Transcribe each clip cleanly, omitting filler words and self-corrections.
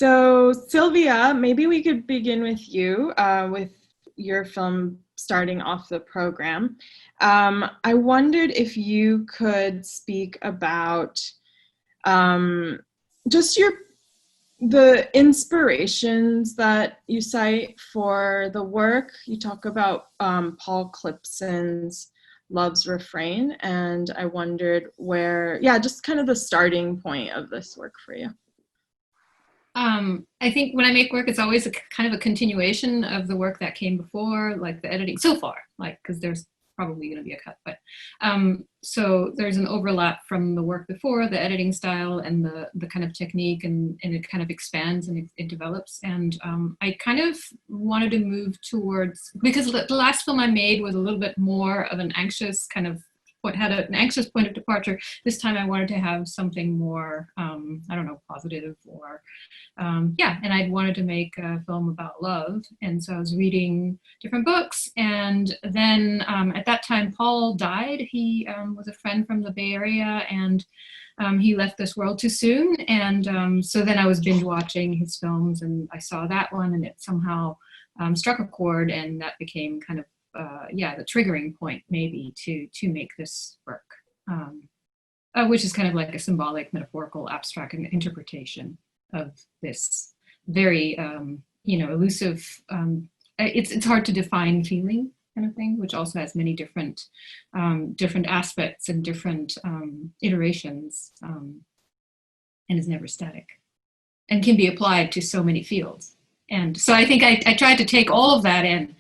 So Sylvia, maybe we could begin with you, with your film starting off the program. I wondered if you could speak about just the inspirations that you cite for the work. You talk about Paul Clipson's Love's Refrain, and I wondered just kind of the starting point of this work for you. I think when I make work, it's always kind of a continuation of the work that came before, like the editing so far, because there's probably going to be a cut, but so there's an overlap from the work before, the editing style and the kind of technique, and it kind of expands and it develops. And I kind of wanted to move towards, because the last film I made was a little bit more of an anxious kind of had an anxious point of departure. This time I wanted to have something more, I don't know, positive or, and I wanted to make a film about love. And so I was reading different books. And then at that time, Paul died. He was a friend from the Bay Area, and he left this world too soon. And so then I was binge watching his films, and I saw that one, and it somehow struck a chord, and that became kind of the triggering point maybe to make this work, which is kind of like a symbolic, metaphorical, abstract interpretation of this very, elusive, it's hard to define feeling kind of thing, which also has many different aspects and different iterations, and is never static and can be applied to so many fields. And so I think I tried to take all of that in.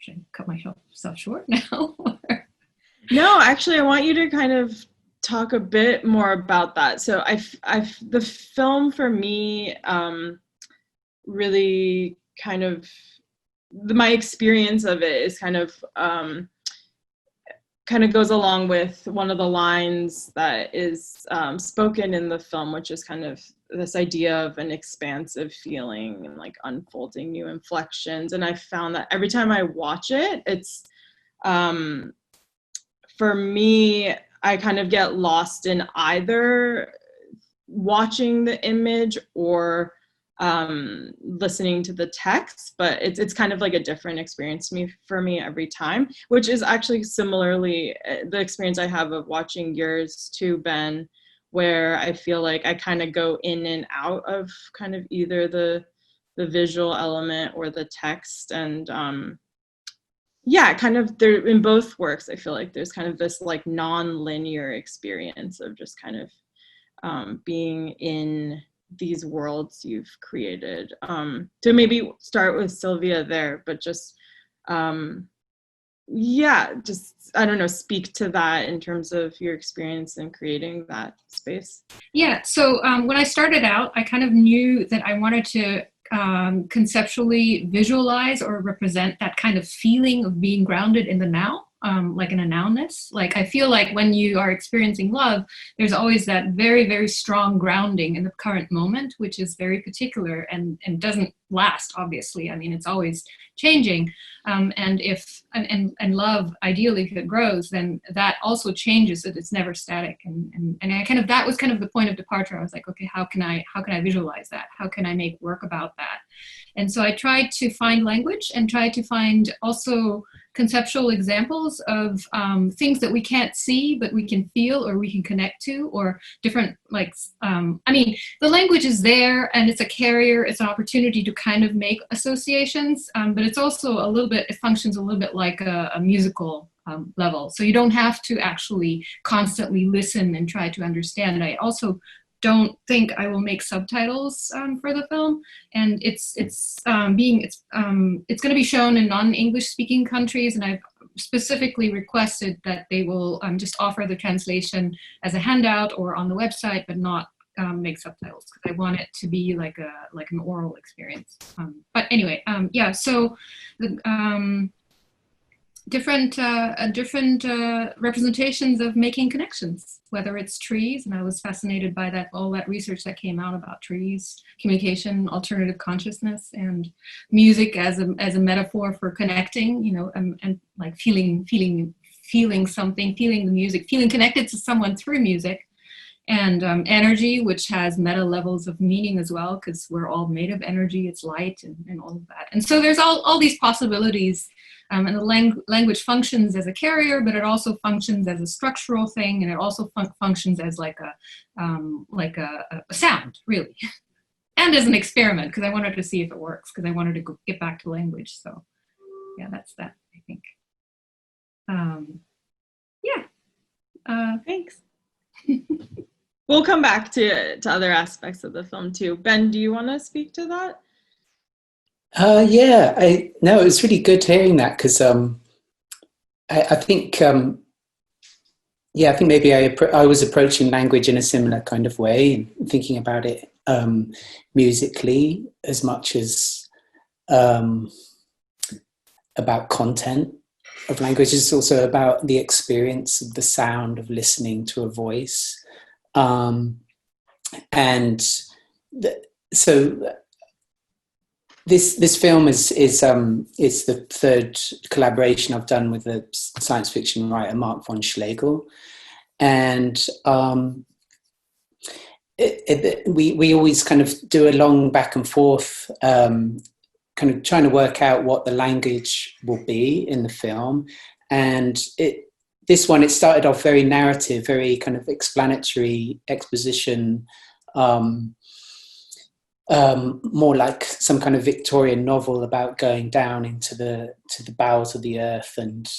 Should I cut myself short now? No, actually, I want you to kind of talk a bit more about that. So the film for me really kind of, my experience of it is kind of goes along with one of the lines that is spoken in the film, which is kind of this idea of an expansive feeling and like unfolding new inflections. And I found that every time I watch it, it's, for me, I kind of get lost in either watching the image or listening to the text, but it's kind of like a different experience for me every time, which is actually similarly the experience I have of watching yours too, Ben, where I feel like I kind of go in and out of kind of either the visual element or the text. And kind of there in both works, I feel like there's kind of this like non-linear experience of just kind of being in these worlds you've created. To maybe start with Sylvia there, but just I don't know, speak to that in terms of your experience in creating that space. Yeah, so when I started out, I kind of knew that I wanted to conceptually visualize or represent that kind of feeling of being grounded in the now, like in a nounness. Like I feel like when you are experiencing love, there's always that very, very strong grounding in the current moment, which is very particular and doesn't last, obviously. I mean, it's always changing. And love, ideally, if it grows, then that also changes, that it's never static. And I kind of, that was kind of the point of departure. I was like, okay, how can I visualize that? How can I make work about that? And so I tried to find language and tried to find also conceptual examples of things that we can't see, but we can feel or we can connect to, or different, like, the language is there and it's a carrier, it's an opportunity to kind of make associations, but it's also a little bit, it functions a little bit like a musical level. So you don't have to actually constantly listen and try to understand. I also don't think I will make subtitles for the film, and it's going to be shown in non-English speaking countries, and I've specifically requested that they will just offer the translation as a handout or on the website, but not make subtitles, because I want it to be like an oral experience. But anyway, so the different representations of making connections, whether it's trees, and I was fascinated by all that research that came out about trees, communication, alternative consciousness, and music as a metaphor for connecting, and like feeling something, feeling the music, feeling connected to someone through music. and energy, which has meta levels of meaning as well, because we're all made of energy, it's light and all of that. And so there's all these possibilities, and the language functions as a carrier, but it also functions as a structural thing, and it also functions as like a sound, really. And as an experiment, because I wanted to see if it works, because I wanted to get back to language. So yeah, that's that, I think. Yeah. Thanks. We'll come back to other aspects of the film too. Ben, do you want to speak to that? Yeah, no, it was really good hearing that, because I think I think maybe I was approaching language in a similar kind of way, and thinking about it musically as much as about content of language. It's also about the experience of the sound of listening to a voice. So this film is the third collaboration I've done with the science fiction writer Mark von Schlegel, and we always kind of do a long back and forth, kind of trying to work out what the language will be in the film. And this one, it started off very narrative, very kind of explanatory exposition, more like some kind of Victorian novel about going down into the bowels of the earth and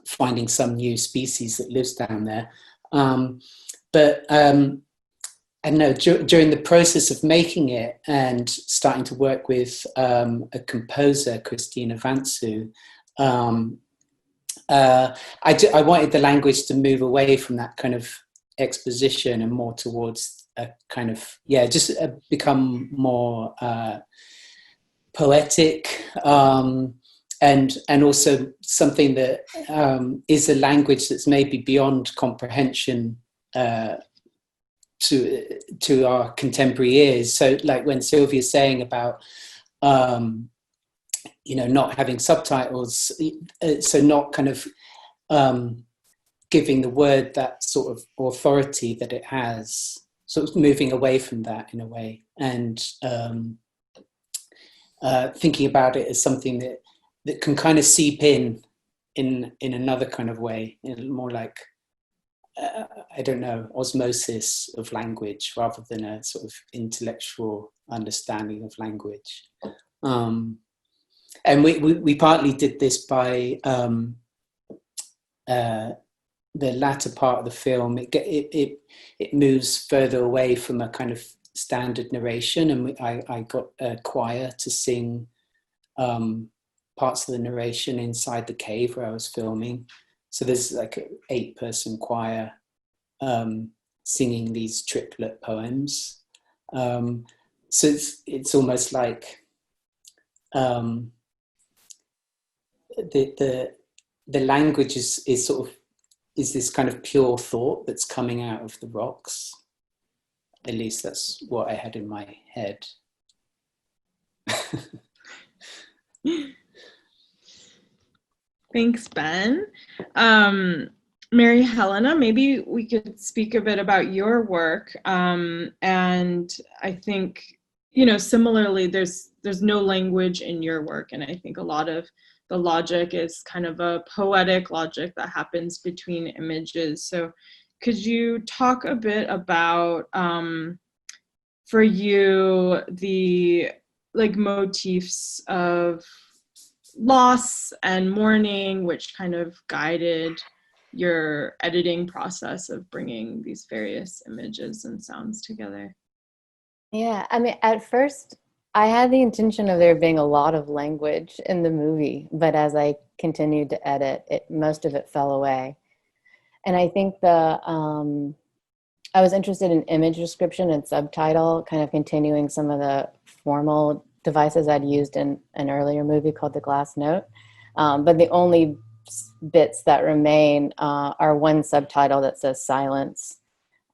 finding some new species that lives down there. But I don't know, during the process of making it and starting to work with a composer, Christina Vantsu, I wanted the language to move away from that kind of exposition and more towards a kind of, just become more poetic, and also something that is a language that's maybe beyond comprehension to our contemporary ears. So like when Sylvia's saying about not having subtitles, so not kind of giving the word that sort of authority that it has, sort of moving away from that in a way, and thinking about it as something that can kind of seep in another kind of way, more like I don't know, osmosis of language rather than a sort of intellectual understanding of language. And we partly did this by the latter part of the film. It moves further away from a kind of standard narration, and I got a choir to sing parts of the narration inside the cave where I was filming. So there's like an 8-person choir singing these triplet poems. So it's almost like the language is sort of this kind of pure thought that's coming out of the rocks. At least that's what I had in my head. Thanks, Ben. Mary Helena, maybe we could speak a bit about your work. And I think, similarly, there's no language in your work. And I think a lot of the logic is kind of a poetic logic that happens between images. So could you talk a bit about, for you, the motifs of loss and mourning, which kind of guided your editing process of bringing these various images and sounds together? Yeah, I mean, at first I had the intention of there being a lot of language in the movie, but as I continued to edit, most of it fell away. And I think I was interested in image description and subtitle, kind of continuing some of the formal devices I'd used in an earlier movie called The Glass Note. But the only bits that remain are one subtitle that says silence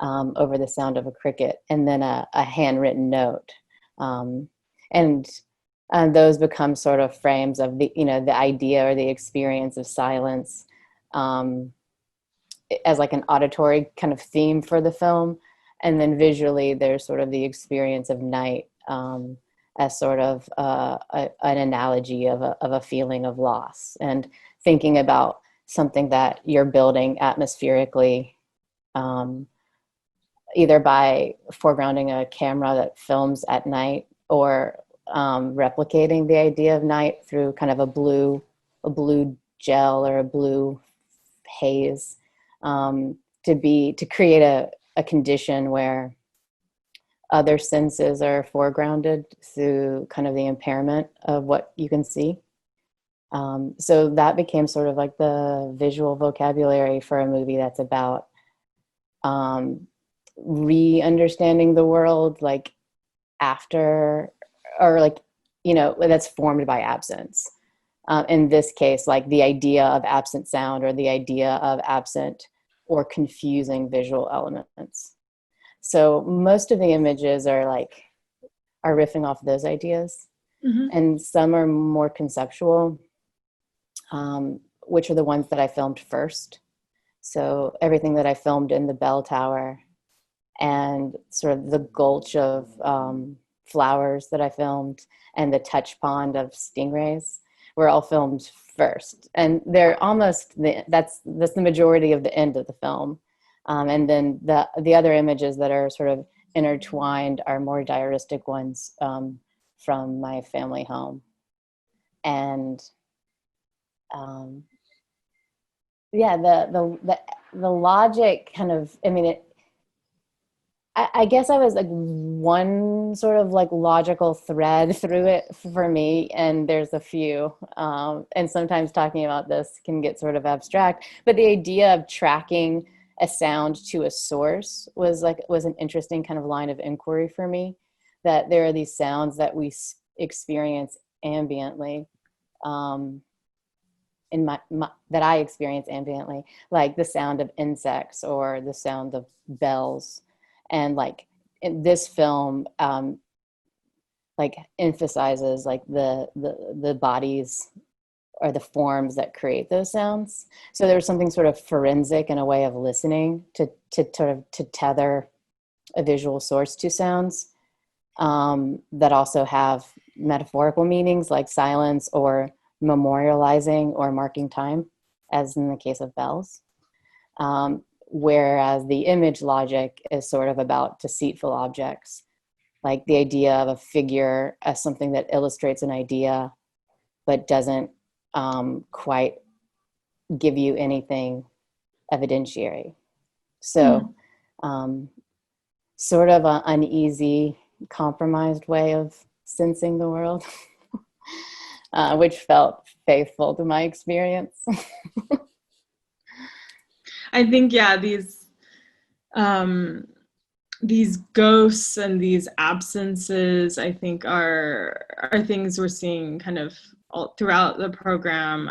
over the sound of a cricket, and then a handwritten note. And those become sort of frames of the idea or the experience of silence. as like an auditory kind of theme for the film. And then visually, there's sort of the experience of night as sort of an analogy of a feeling of loss, and thinking about something that you're building atmospherically, either by foregrounding a camera that films at night, or replicating the idea of night through kind of a blue gel or a blue haze, to create a condition where other senses are foregrounded through kind of the impairment of what you can see. So that became sort of like the visual vocabulary for a movie that's about re-understanding the world, like after, or like, you know, that's formed by absence. In this case, like the idea of absent sound, or the idea of absent or confusing visual elements. So most of the images are riffing off those ideas. Mm-hmm. And some are more conceptual, which are the ones that I filmed first. So everything that I filmed in the bell tower and sort of the gulch of flowers that I filmed and the touch pond of stingrays were all filmed first. And they're almost, that's the majority of the end of the film. And then the other images that are sort of intertwined are more diaristic ones from my family home. And the logic kind of, I mean, I guess I was like one sort of like logical thread through it for me, and there's a few, and sometimes talking about this can get sort of abstract, but the idea of tracking a sound to a source was an interesting kind of line of inquiry for me, that there are these sounds that we experience ambiently, that I experience ambiently, like the sound of insects or the sound of bells. And like in this film, like emphasizes like the bodies or the forms that create those sounds. So there's something sort of forensic in a way of listening to tether a visual source to sounds that also have metaphorical meanings, like silence or memorializing or marking time, as in the case of bells. Whereas the image logic is sort of about deceitful objects, like the idea of a figure as something that illustrates an idea, but doesn't quite give you anything evidentiary. So sort of an uneasy, compromised way of sensing the world, which felt faithful to my experience. I think, yeah, these ghosts and these absences, I think, are things we're seeing kind of all throughout the program.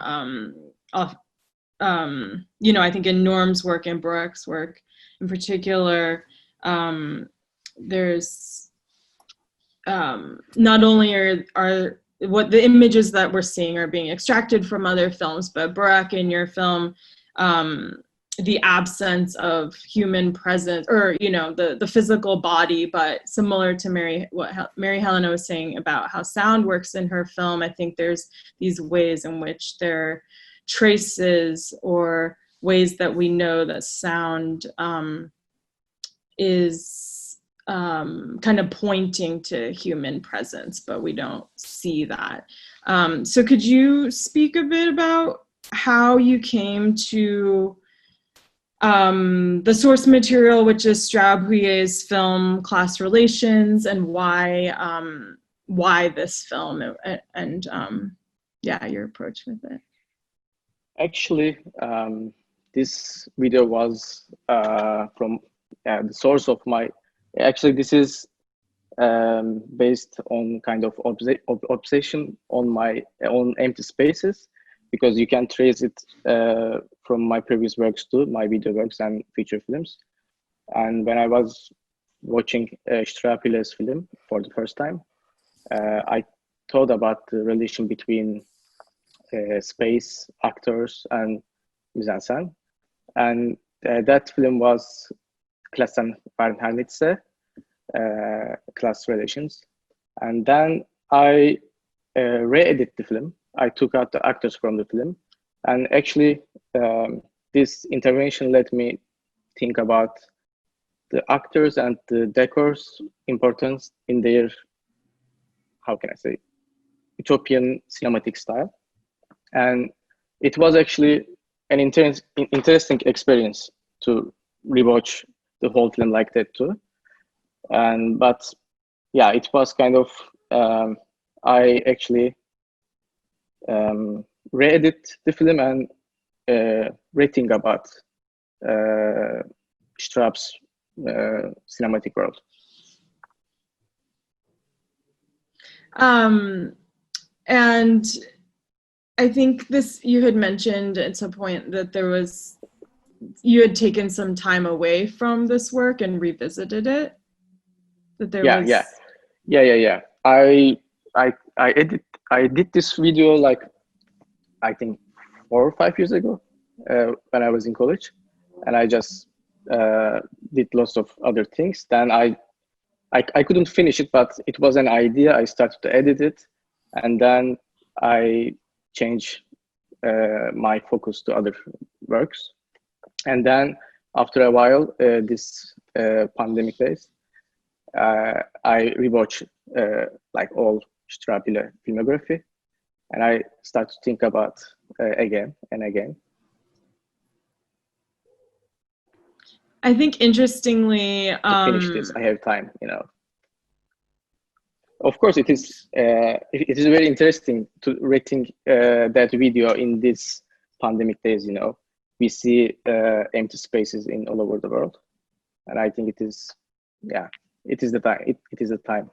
You know, I think in Norm's work and Burak's work in particular, there's not only are what the images that we're seeing are being extracted from other films, but Burak, in your film, the absence of human presence, or, you know, the physical body, but similar to what Mary Helena was saying about how sound works in her film, I think there's these ways in which there are traces or ways that we know that sound is kind of pointing to human presence, but we don't see that. So could you speak a bit about how you came to the source material, which is Stroboscopic's film Class Relations, and why this film, and your approach with it? Actually, this video was from the source of my. Actually, this is based on kind of obsession on my own empty spaces, because you can trace it from my previous works too, my video works and feature films. And when I was watching Stroboscopic's film for the first time, I thought about the relation between space, actors, and mise-en-scène. And that film was Klassenverhältnisse, class relations. And then I re-edit the film. I took out the actors from the film. And actually, this intervention let me think about the actors and the decors importance in their, how can I say, utopian cinematic style. And it was actually an interesting experience to rewatch the whole film like that too. But yeah, it was kind of, I actually re-edit the film and rethink about Straub's cinematic world. And I think you had mentioned at some point that you had taken some time away from this work and revisited it. Yeah. I did this video like, I think 4 or 5 years ago when I was in college, and I just did lots of other things. Then I couldn't finish it, but it was an idea. I started to edit it, and then I changed my focus to other works. And then after a while, this pandemic days, I rewatched like all Straub's filmography, and I started to think about again and again. I think interestingly, to finish this, I have time, you know. Of course, it is very interesting to rethink that video in this pandemic days. You know, we see empty spaces in all over the world, and I think it is the time. It is the time.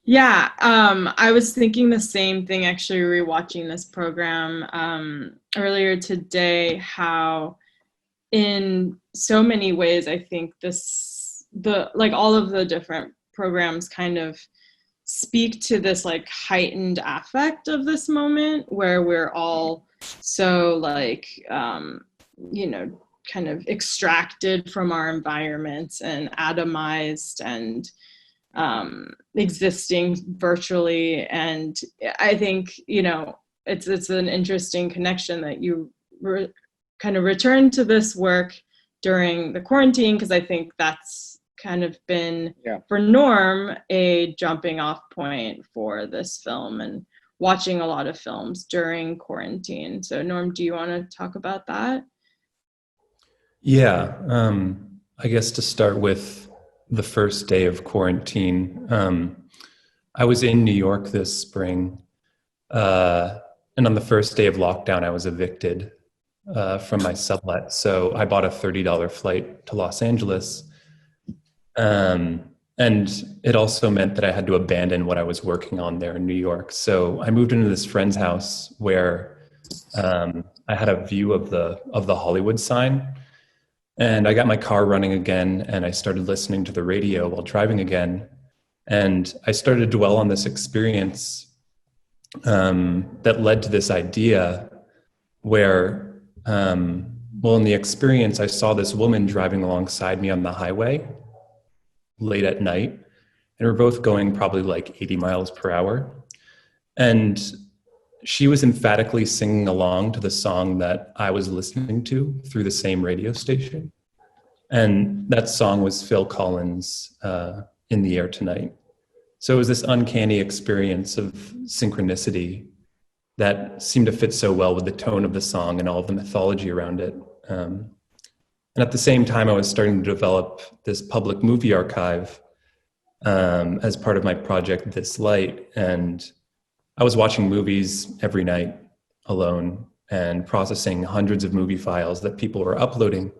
Yeah, I was thinking the same thing actually rewatching this program earlier today, how in so many ways I think all of the different programs kind of speak to this like heightened affect of this moment where we're all so like kind of extracted from our environments and atomized and existing virtually. And I think, it's an interesting connection that you kind of returned to this work during the quarantine, because I think that's kind of been, for Norm, a jumping off point for this film and watching a lot of films during quarantine. So Norm, do you want to talk about that? Yeah, I guess to start with the first day of quarantine, I was in New York this spring, and on the first day of lockdown, I was evicted from my sublet. So I bought a $30 flight to Los Angeles. And it also meant that I had to abandon what I was working on there in New York. So I moved into this friend's house where I had a view of the Hollywood sign. And I got my car running again, and I started listening to the radio while driving again. And I started to dwell on this experience that led to this idea where, in the experience, I saw this woman driving alongside me on the highway late at night, and we're both going probably like 80 miles per hour. And she was emphatically singing along to the song that I was listening to through the same radio station. And that song was Phil Collins' In the Air Tonight. So it was this uncanny experience of synchronicity that seemed to fit so well with the tone of the song and all of the mythology around it. And at the same time, I was starting to develop this public movie archive as part of my project, This Light. And I was watching movies every night alone and processing hundreds of movie files that people were uploading.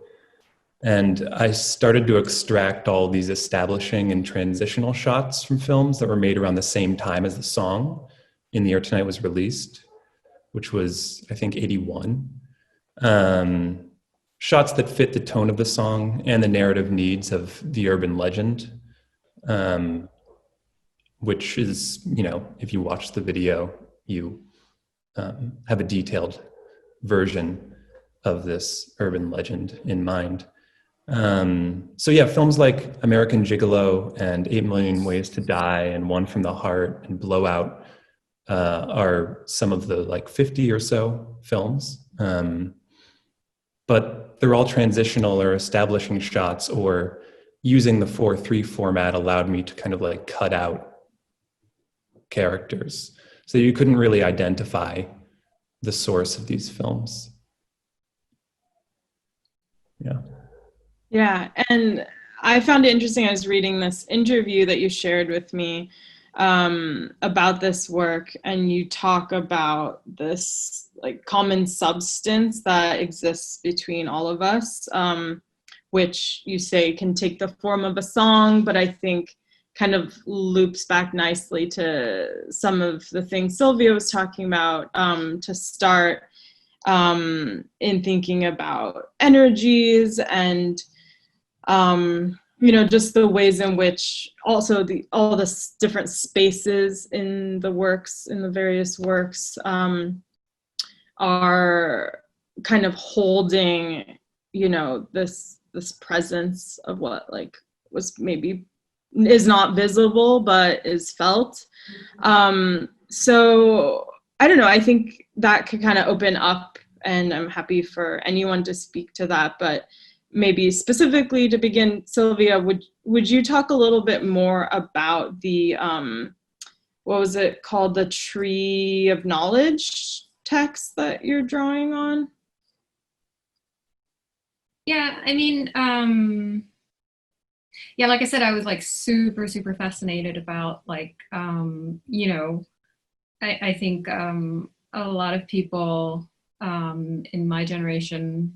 And I started to extract all these establishing and transitional shots from films that were made around the same time as the song In the Air Tonight was released, which was, I think, 81. Shots that fit the tone of the song and the narrative needs of the urban legend, which is, if you watch the video, you have a detailed version of this urban legend in mind. So yeah, films like American Gigolo and 8 Million Ways to Die and One from the Heart and Blowout are some of the like 50 or so films. But they're all transitional or establishing shots, or using the 4:3 format allowed me to kind of like cut out characters. So you couldn't really identify the source of these films. Yeah. Yeah, and I found it interesting. I was reading this interview that you shared with me about this work, and you talk about this like common substance that exists between all of us, which you say can take the form of a song, but I think kind of loops back nicely to some of the things Sylvia was talking about to start in thinking about energies and you know, just the ways in which also all the different spaces in the works, in the various works, are kind of holding, you know, this presence of what like was maybe is not visible but is felt. So I don't know, I think that could kind of open up, and I'm happy for anyone to speak to that, but maybe specifically to begin, Sylvia, would you talk a little bit more about the what was it called, the Tree of Knowledge text that you're drawing on? Yeah, I mean, yeah, like I said, I was like super fascinated about like, you know, I think a lot of people in my generation,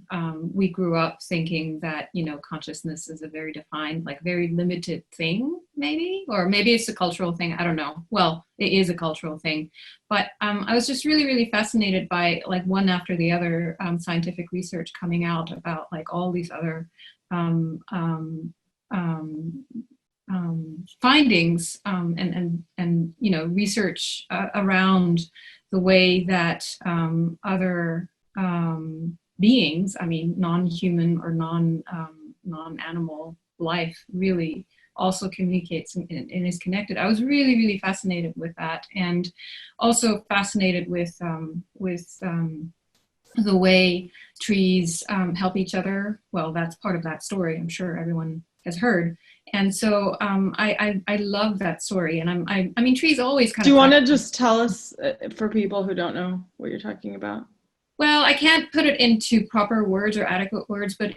we grew up thinking that, you know, consciousness is a very defined, like very limited thing, maybe, or maybe it's a cultural thing. I don't know. Well, it is a cultural thing, but I was just really fascinated by like one after the other scientific research coming out about like all these other findings and you know, research around the way that other beings, I mean, non-human or non-animal life really also communicates and is connected. I was really fascinated with that, and also fascinated with the way trees help each other. Well, that's part of that story, I'm sure everyone has heard. And so I love that story. And I mean, trees always kind of. Do you want to just tell us, for people who don't know what you're talking about? Well, I can't put it into proper words or adequate words, but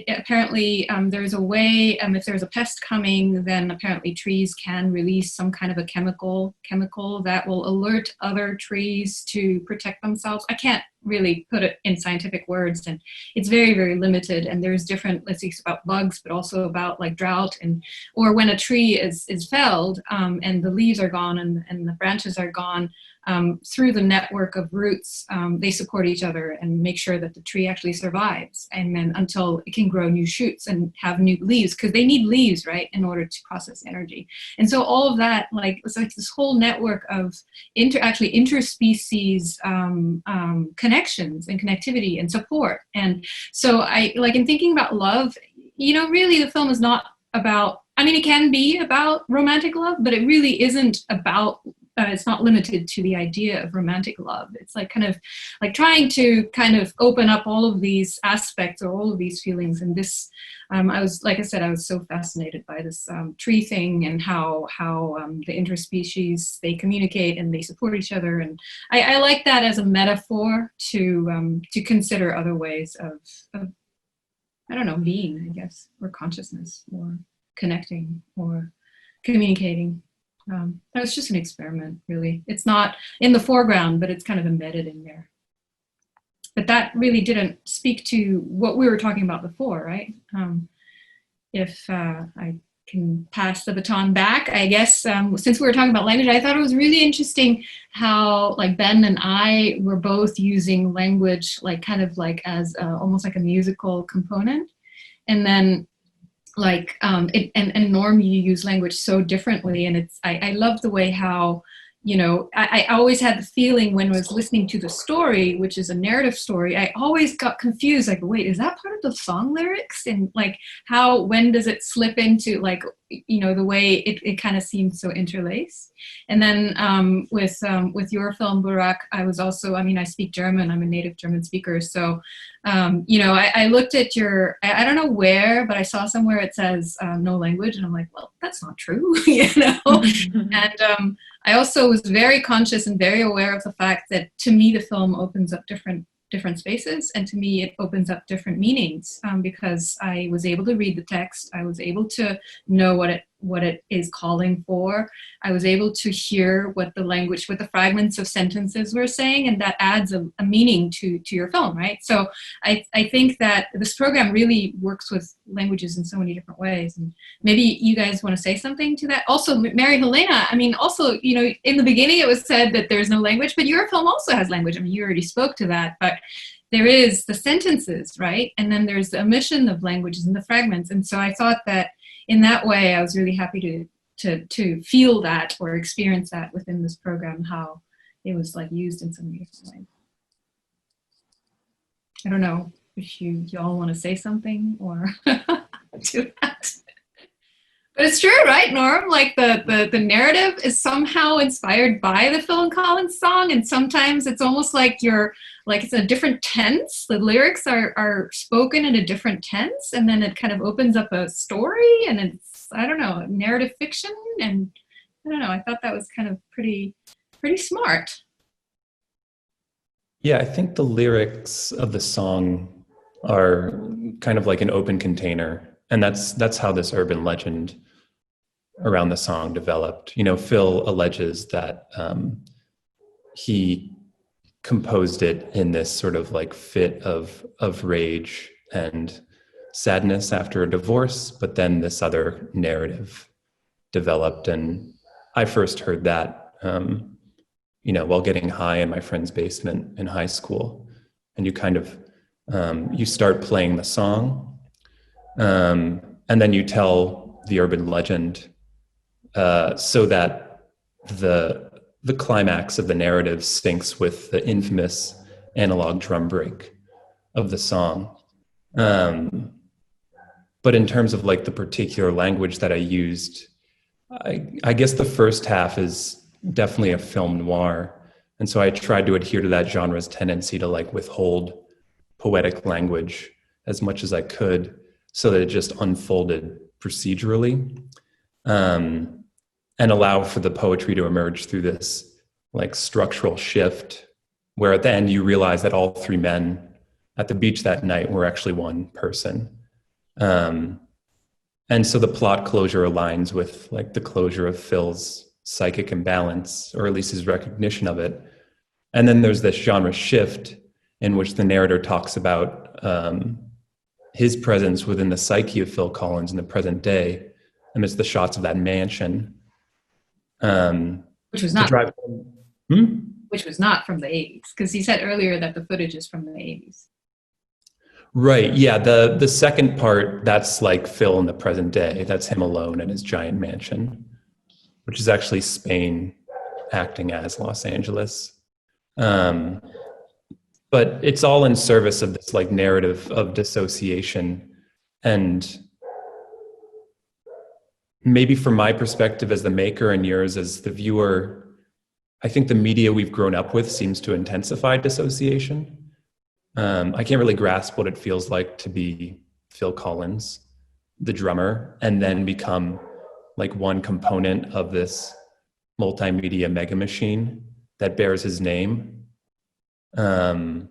apparently there's a way, if there's a pest coming, then apparently trees can release some kind of a chemical that will alert other trees to protect themselves. I can't really put it in scientific words, and it's very limited. And there's different, let's see, about bugs, but also about like drought, or when a tree is felled and the leaves are gone and the branches are gone. Through the network of roots, they support each other and make sure that the tree actually survives, and then until it can grow new shoots and have new leaves, because they need leaves, right, in order to process energy. And so all of that, like, it's like this whole network of interspecies connections and connectivity and support. And so I, like, in thinking about love, you know, really the film is not about, I mean, it can be about romantic love, but it really isn't about it's not limited to the idea of romantic love. It's like kind of like trying to kind of open up all of these aspects or all of these feelings. And this, I was, like I said, I was so fascinated by this tree thing and how the interspecies, they communicate and they support each other. And I like that as a metaphor to consider other ways of, I don't know, being, I guess, or consciousness or connecting or communicating. That was just an experiment, really. It's not in the foreground, but it's kind of embedded in there. But that really didn't speak to what we were talking about before, right? If I can pass the baton back, I guess, since we were talking about language, I thought it was really interesting how, like, Ben and I were both using language, like, kind of like as almost like a musical component. And then like and Norm, you use language so differently, and it's I love the way how you know, I always had the feeling when I was listening to the story, which is a narrative story, I always got confused, like, wait, is that part of the song lyrics? And like, when does it slip into, like, you know, the way it kind of seems so interlaced. And then with your film, Burak, I was also, I mean, I speak German, I'm a native German speaker. So, you know, I looked at I don't know where, but I saw somewhere it says no language. And I'm like, well, that's not true, you know? And I also was very conscious and very aware of the fact that to me, the film opens up different spaces, and to me it opens up different meanings, because I was able to read the text, I was able to know what it is calling for, I was able to hear what the fragments of sentences were saying, and that adds a meaning to your film, right? So I think that this program really works with languages in so many different ways, and maybe you guys want to say something to that. Also, Mary Helena, I mean, also, you know, in the beginning it was said that there's no language, but your film also has language. I mean, you already spoke to that, but there is the sentences, right? And then there's the omission of languages and the fragments. And so I thought that in that way, I was really happy to feel that or experience that within this program, how it was like used in so many different ways. I don't know if y'all want to say something or do that. But it's true, right, Norm? Like the narrative is somehow inspired by the Phil Collins song, and sometimes it's almost like it's a different tense. The lyrics are spoken in a different tense, and then it kind of opens up a story, and it's, I don't know, narrative fiction, and I don't know. I thought that was kind of pretty smart. Yeah, I think the lyrics of the song are kind of like an open container, and that's how this urban legend around the song developed. You know, Phil alleges that he composed it in this sort of like fit of rage and sadness after a divorce, but then this other narrative developed, and I first heard that you know, while getting high in my friend's basement in high school. And you kind of you start playing the song, and then you tell the urban legend so that the climax of the narrative syncs with the infamous analog drum break of the song. But in terms of like the particular language that I used, I guess the first half is definitely a film noir. And so I tried to adhere to that genre's tendency to like withhold poetic language as much as I could so that it just unfolded procedurally. And allow for the poetry to emerge through this like structural shift, where at the end you realize that all three men at the beach that night were actually one person. And so the plot closure aligns with like the closure of Phil's psychic imbalance, or at least his recognition of it. And then there's this genre shift in which the narrator talks about his presence within the psyche of Phil Collins in the present day, amidst the shots of that mansion. Which was not which was not from the 80s, because he said earlier that the footage is from the 80s. Right, yeah, the second part, that's like Phil in the present day. That's him alone in his giant mansion, which is actually Spain acting as Los Angeles. But it's all in service of this like narrative of dissociation. And maybe from my perspective as the maker and yours as the viewer, I think the media we've grown up with seems to intensify dissociation. I can't really grasp what it feels like to be Phil Collins, the drummer, and then become like one component of this multimedia mega machine that bears his name, that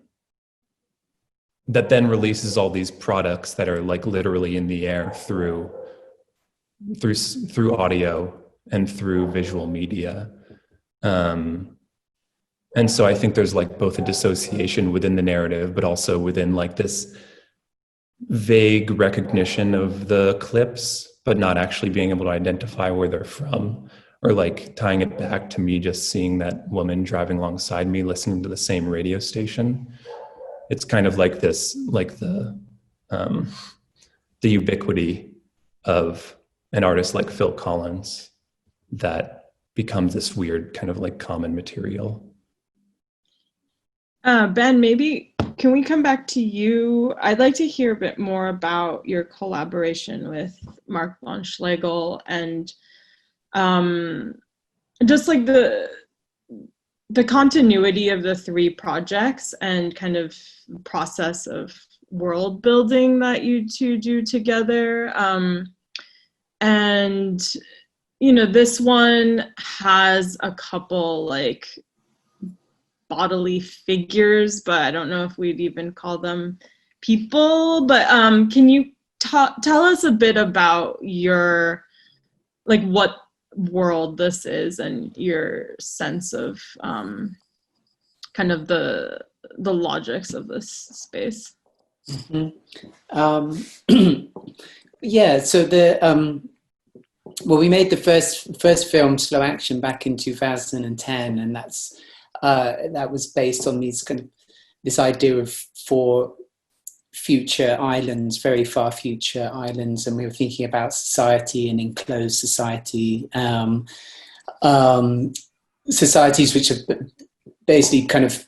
then releases all these products that are like literally in the air through audio and through visual media. And so I think there's like both a dissociation within the narrative, but also within like this vague recognition of the clips, but not actually being able to identify where they're from, or like tying it back to me just seeing that woman driving alongside me, listening to the same radio station. It's kind of like this, like the ubiquity of an artist like Phil Collins that becomes this weird kind of like common material. Ben, maybe can we come back to you? I'd like to hear a bit more about your collaboration with Mark von Schlegel and just like the continuity of the three projects and kind of process of world building that you two do together. And, you know, this one has a couple like bodily figures, but I don't know if we'd even call them people. But can you tell us a bit about your, like, what world this is and your sense of kind of the logics of this space? Yeah, so well, we made the first film, Slow Action, back in 2010, and that was based on this idea of 4 future islands, very far future islands, and we were thinking about society and enclosed society, societies which are basically kind of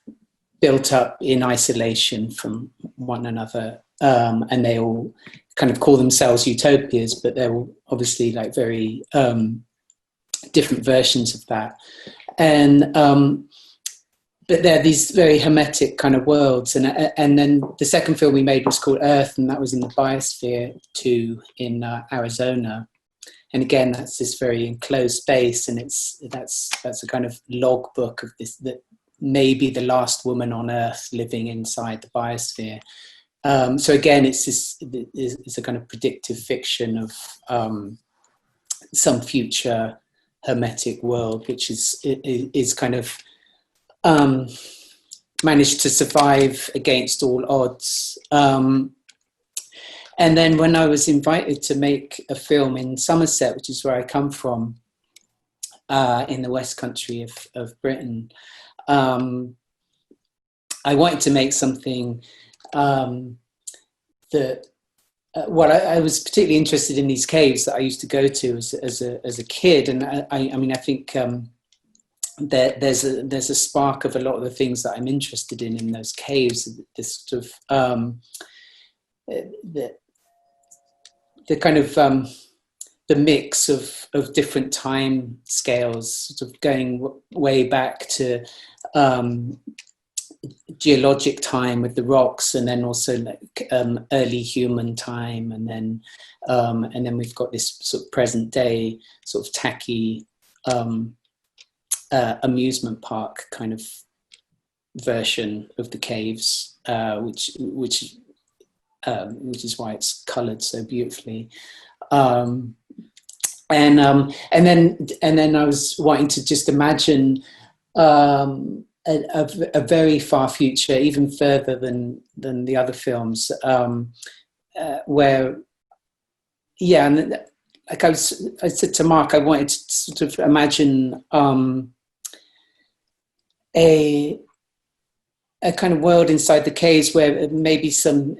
built up in isolation from one another, and they all kind of call themselves utopias, but they're all obviously like very different versions of that. And but they're these very hermetic kind of worlds. And then the second film we made was called Earth, and that was in the Biosphere 2 in Arizona. And again, that's this very enclosed space, and that's a kind of logbook of this, that maybe the last woman on Earth living inside the biosphere. So again, it's a kind of predictive fiction of some future hermetic world, which is kind of managed to survive against all odds. And then when I was invited to make a film in Somerset, which is where I come from, in the West Country of Britain, I wanted to make something that I was particularly interested in these caves that I used to go to as a kid, and I mean I think there's a spark of a lot of the things that I'm interested in those caves. This sort of the kind of the mix of different time scales, sort of going way back to geologic time with the rocks, and then also like early human time, and then we've got this sort of present day sort of tacky amusement park kind of version of the caves, which is why it's coloured so beautifully. And then I was wanting to just imagine a very far future, even further than the other films, where, yeah, and like I said to Mark, I wanted to sort of imagine a kind of world inside the caves where maybe some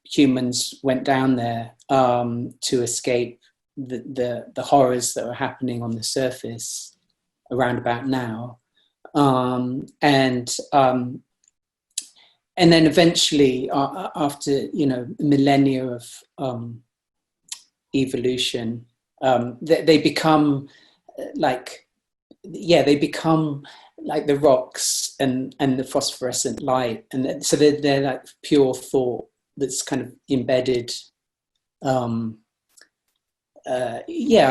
humans went down there to escape the horrors that were happening on the surface around about now. And then eventually, after millennia of evolution, they become like the rocks and the phosphorescent light, and so they're like pure thought that's kind of embedded. I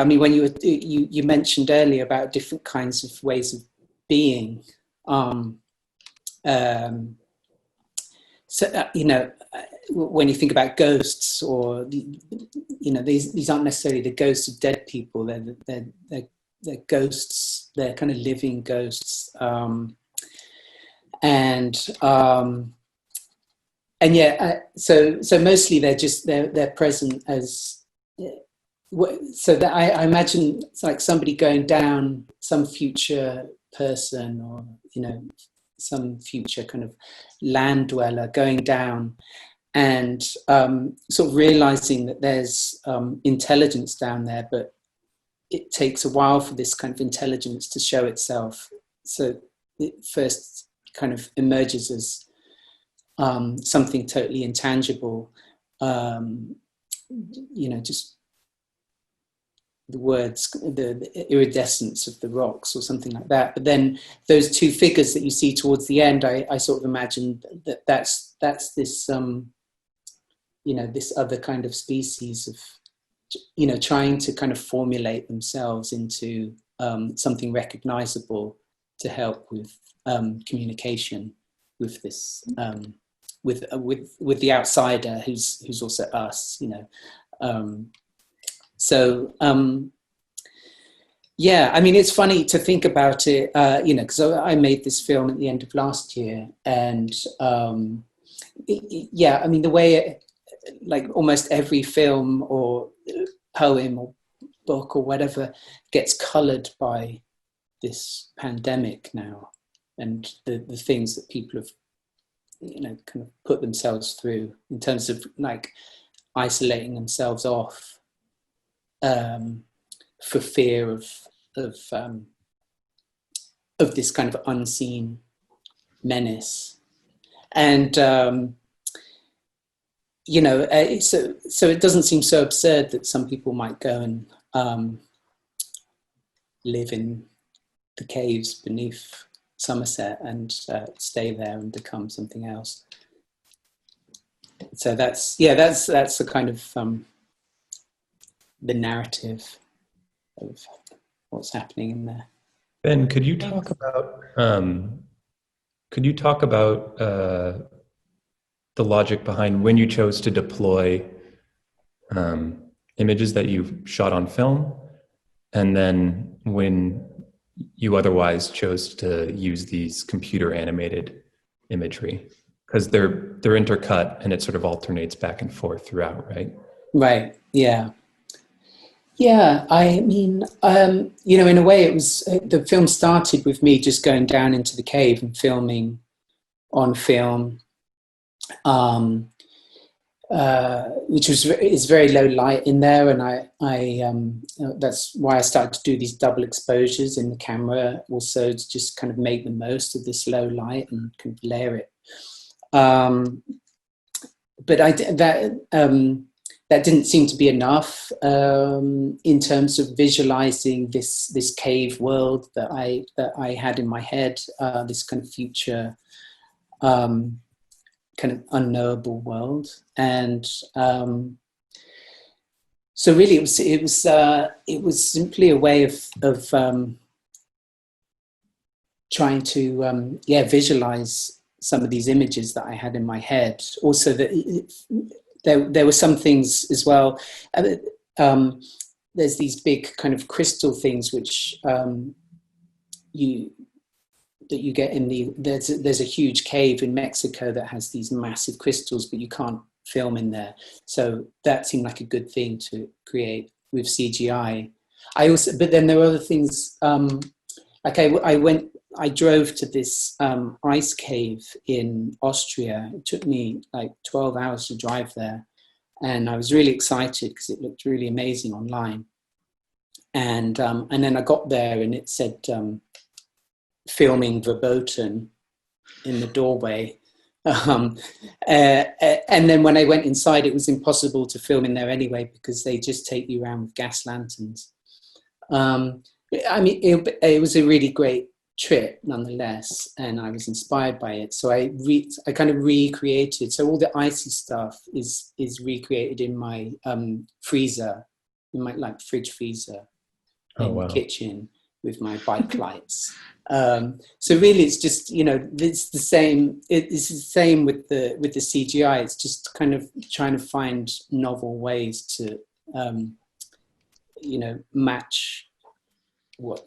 mean, when you mentioned earlier about different kinds of ways of being, when you think about ghosts, or these aren't necessarily the ghosts of dead people. They're ghosts. They're kind of living ghosts, so mostly they're present as. So that I imagine it's like somebody going down, some future person, or some future kind of land dweller going down, and sort of realizing that there's intelligence down there, but it takes a while for this kind of intelligence to show itself. So it first kind of emerges as something totally intangible, just the words, the iridescence of the rocks or something like that. But then those two figures that you see towards the end, I sort of imagined that's this, this other kind of species of, trying to kind of formulate themselves into something recognizable to help with communication with this, with the outsider who's also us, yeah, I mean, it's funny to think about it, because I made this film at the end of last year, and yeah, I mean, the way like almost every film or poem or book or whatever gets colored by this pandemic now, and the things that people have, kind of put themselves through in terms of like isolating themselves off for fear of this kind of unseen menace. And so it doesn't seem so absurd that some people might go and live in the caves beneath Somerset and stay there and become something else. So that's the kind of the narrative of what's happening in there. Ben, could you talk about the logic behind when you chose to deploy images that you shot on film, and then when you otherwise chose to use these computer animated imagery? Because they're intercut and it sort of alternates back and forth throughout, right? Right, yeah. Yeah, I mean, in a way it was, the film started with me just going down into the cave and filming on film, which is very low light in there, and I that's why I started to do these double exposures in the camera, also to just kind of make the most of this low light and kind of layer it. But that didn't seem to be enough in terms of visualizing this cave world that I had in my head, this kind of future, kind of unknowable world. And so really it was simply a way of trying to visualize some of these images that I had in my head. Also, that there were some things as well. There's these big kind of crystal things which you get in there's a huge cave in Mexico that has these massive crystals, but you can't film in there. So that seemed like a good thing to create with CGI. But then there were other things. Like I drove to this ice cave in Austria. It took me like 12 hours to drive there. And I was really excited because it looked really amazing online. And then I got there and it said filming verboten in the doorway. And then when I went inside, it was impossible to film in there anyway because they just take you around with gas lanterns. I mean, it was a really great trip nonetheless, and I was inspired by it. So I kind of recreated. So all the icy stuff is recreated in my freezer, in my like fridge freezer in the kitchen with my bike lights. So really, it's just it's the same. It's the same with the CGI. It's just kind of trying to find novel ways to match what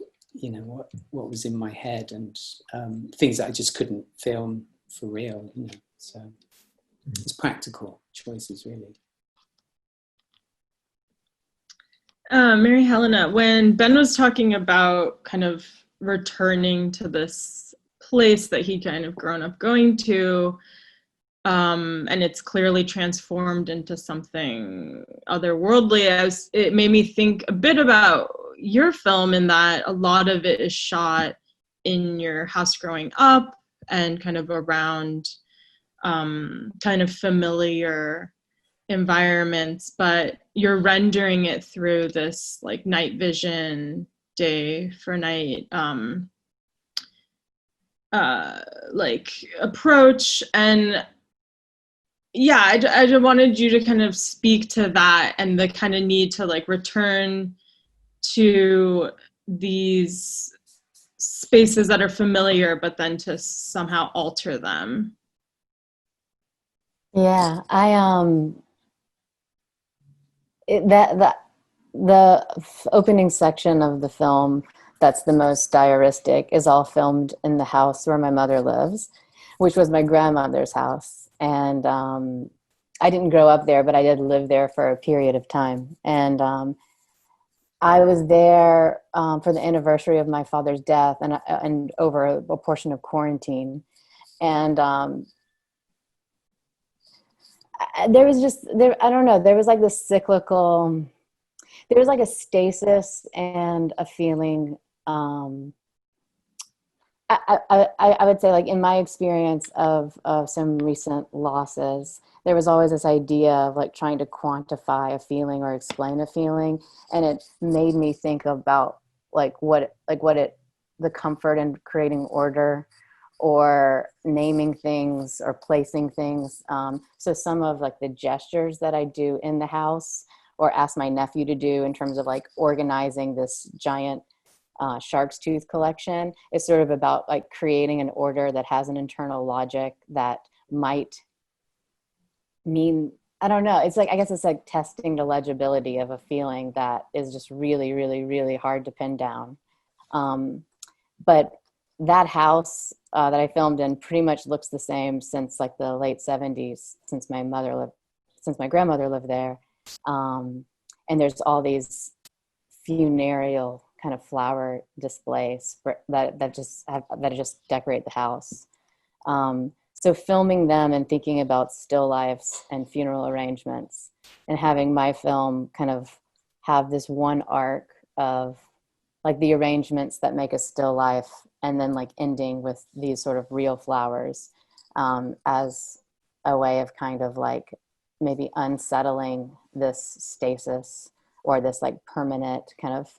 was in my head and things that I just couldn't film for real. So it's practical choices, really. Mary Helena, when Ben was talking about kind of returning to this place that he kind of grown up going to, and it's clearly transformed into something otherworldly, it made me think a bit about your film in that a lot of it is shot in your house growing up and kind of around kind of familiar environments, but you're rendering it through this like night vision, day for night like approach. And yeah, I just wanted you to kind of speak to that and the kind of need to like return to these spaces that are familiar, but then to somehow alter them. Yeah, the opening section of the film that's the most diaristic is all filmed in the house where my mother lives, which was my grandmother's house. And I didn't grow up there, but I did live there for a period of time. And I was there for the anniversary of my father's death and over a portion of quarantine. And there was just, I don't know, there was like this cyclical, there was like a stasis and a feeling, I would say, like in my experience of some recent losses, there was always this idea of like trying to quantify a feeling or explain a feeling. And it made me think about the comfort in creating order or naming things or placing things. So some of like the gestures that I do in the house or ask my nephew to do in terms of like organizing this giant shark's tooth collection is sort of about like creating an order that has an internal logic that might mean, I don't know. It's like, I guess it's like testing the legibility of a feeling that is just really, really, really hard to pin down. But that house that I filmed in pretty much looks the same since like the late 70s, since my grandmother lived there. And there's all these funereal kind of flower displays that just decorate the house. So filming them and thinking about still lifes and funeral arrangements and having my film kind of have this one arc of like the arrangements that make a still life and then like ending with these sort of real flowers as a way of kind of like maybe unsettling this stasis or this like permanent kind of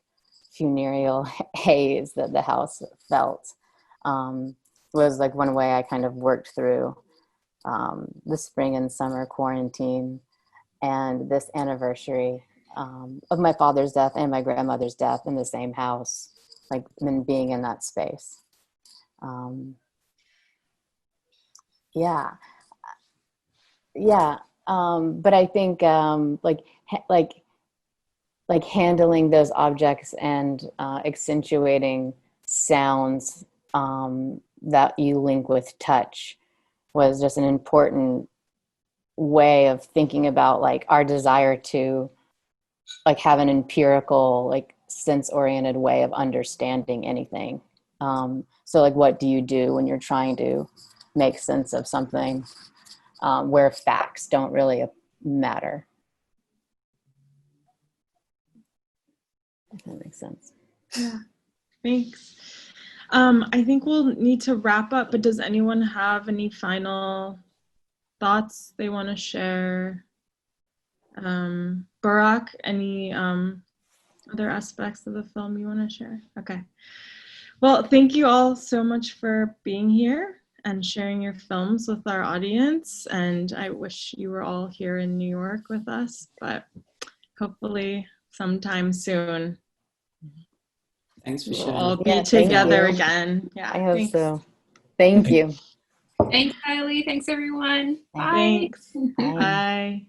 funereal haze that the house felt was like one way I kind of worked through the spring and summer quarantine and this anniversary of my father's death and my grandmother's death in the same house, like and being in that space. But I think like handling those objects and accentuating sounds that you link with touch was just an important way of thinking about like our desire to like have an empirical, like sense-oriented way of understanding anything. So like, what do you do when you're trying to make sense of something where facts don't really matter? If that makes sense. Yeah, thanks. I think we'll need to wrap up, but does anyone have any final thoughts they want to share? Burak, any other aspects of the film you want to share? Okay. Well, thank you all so much for being here and sharing your films with our audience. And I wish you were all here in New York with us, but hopefully sometime soon. Thanks for We'll sharing. all be together again. Yeah, I hope so. Thank you. Thanks, Aily. Thanks, everyone. Bye. Thanks. Bye. Bye.